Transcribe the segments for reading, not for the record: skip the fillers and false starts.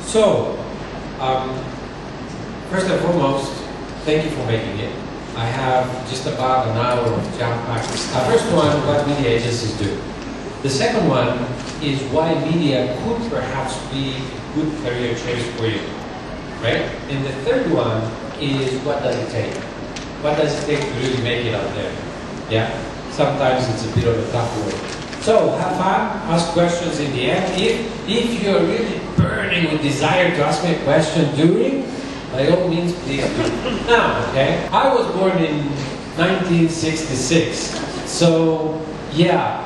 So, first and foremost, thank you for making it. I have just about an hour of jam-packed stuff. First one, what media agencies do. The second one is why media could perhaps be a good career choice for you, right? And the third one is what does it take? What does it take to really make it out there? Yeah? Sometimes it's a bit of a tough work. So, have fun, ask questions in the end. If you're really burning with desire to ask me a question during, by all means, please do. Now, okay, I was born in 1966, so yeah,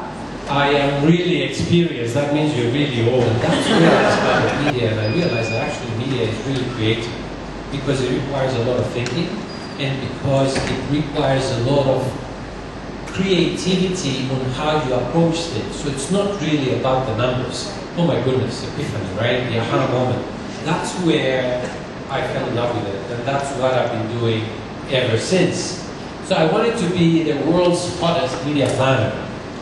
I am really experienced. That means you're really old. And that's where I started media, and I realized that actually media is really creative because it requires a lot of thinking, and because it requires a lot of creativity on how you approach things. So it's not really about the numbers. Oh my goodness, epiphany, right? The aha moment. That's where I fell in love with it, and that's what I've been doing ever since. So I wanted to be the world's hottest media planner.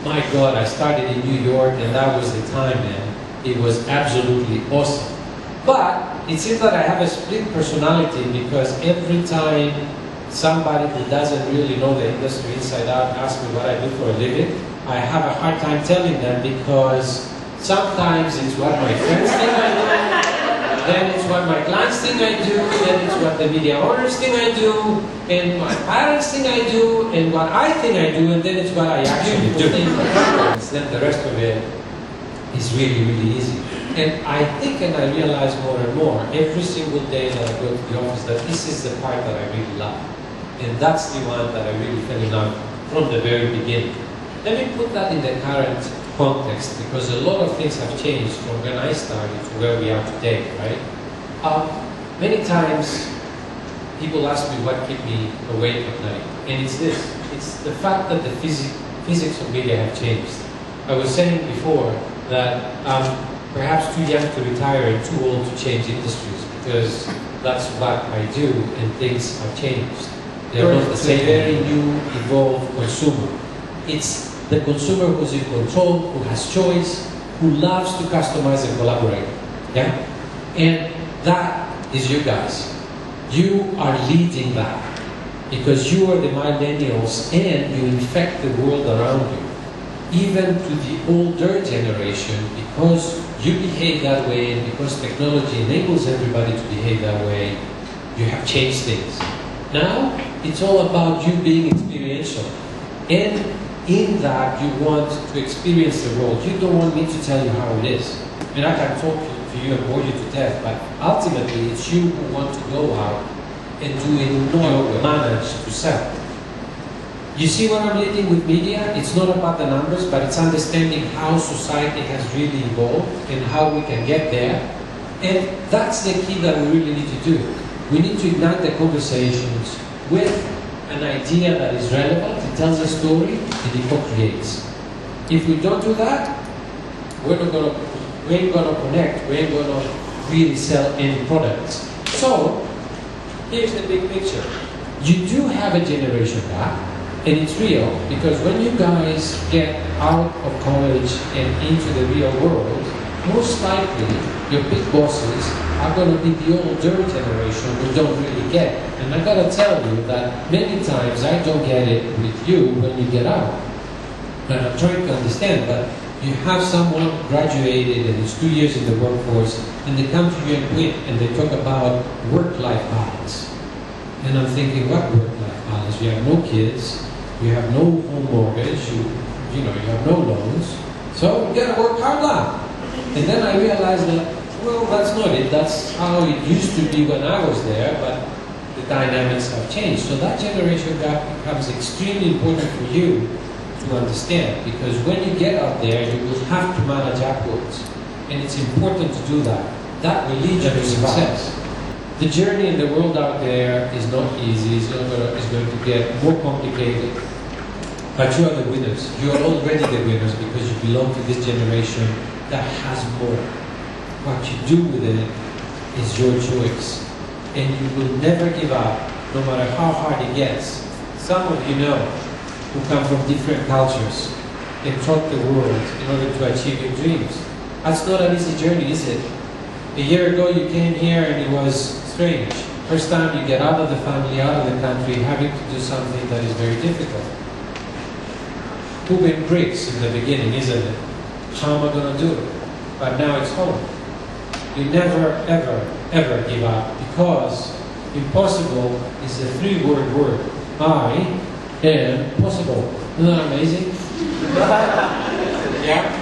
My God, I started in New York, and that was the time, man. It was absolutely awesome. But it seems that I have a split personality because every time somebody who doesn't really know the industry inside out asks me what I do for a living, I have a hard time telling them because sometimes it's what my friends think I do, then it's what my clients think I do, then it's what the media owners think I do, and my parents think I do, and what I think I do, and then it's what I actually do. Then the rest of it is really, really easy. And I think, and I realize more and more, every single day that I go to the office, that this is the part that I really love. And that's the one that I really fell in love from the very beginning. Let me put that in the current context, because a lot of things have changed from when I started to where we are today, right? Many times, people ask me what keeps me awake at night. And it's this. It's the fact that the physics of media have changed. I was saying before that perhaps too young to retire and too old to change industries, because that's what I do, and things have changed. They're not the same. Very new, evolved consumer. It's the consumer who's in control, who has choice, who loves to customize and collaborate. Yeah? And that is you guys. You are leading that because you are the millennials and you infect the world around you. Even to the older generation, because you behave that way and because technology enables everybody to behave that way, you have changed things. Now, it's all about you being experiential. And in that, you want to experience the world. You don't want me to tell you how it is. And I can talk to you and bore you to death, but ultimately, it's you who want to go out and do it in your way, manage to sell. You see what I'm leading with media? It's not about the numbers, but it's understanding how society has really evolved and how we can get there. And that's the key that we really need to do. We need to ignite the conversations with an idea that is relevant, it tells a story, and it co-creates. If we don't do that, we ain't gonna connect, we ain't gonna really sell any products. So, here's the big picture. You do have a generation gap, and it's real, because when you guys get out of college and into the real world, most likely your big bosses are going to be the older generation who don't really get it. And I got to tell you that many times I don't get it with you when you get out. And I'm trying to understand, but you have someone graduated and is 2 years in the workforce, and they come to you and quit, and they talk about work-life balance. And I'm thinking, what work-life balance? You have no kids, you have no home mortgage, you have no loans, so you gotta work hard now. And then I realized that, well, that's not it. That's how it used to be when I was there, but the dynamics have changed. So that generation gap becomes extremely important for you to understand, because when you get out there, you will have to manage upwards. And it's important to do that. That will lead you to success. The journey in the world out there is not easy. It's going to get more complicated. But you are the winners. You are already the winners because you belong to this generation that has more. What you do with it is your choice. And you will never give up, no matter how hard it gets. Some of you know who come from different cultures and trot the world in order to achieve your dreams. That's not an easy journey, is it? A year ago you came here and it was strange. First time you get out of the family, out of the country, having to do something that is very difficult. Moving bricks in the beginning, isn't it? How am I going to do it? But now it's home. You never, ever, ever give up, because impossible is a three-word word. I am possible. Isn't that amazing? Yeah?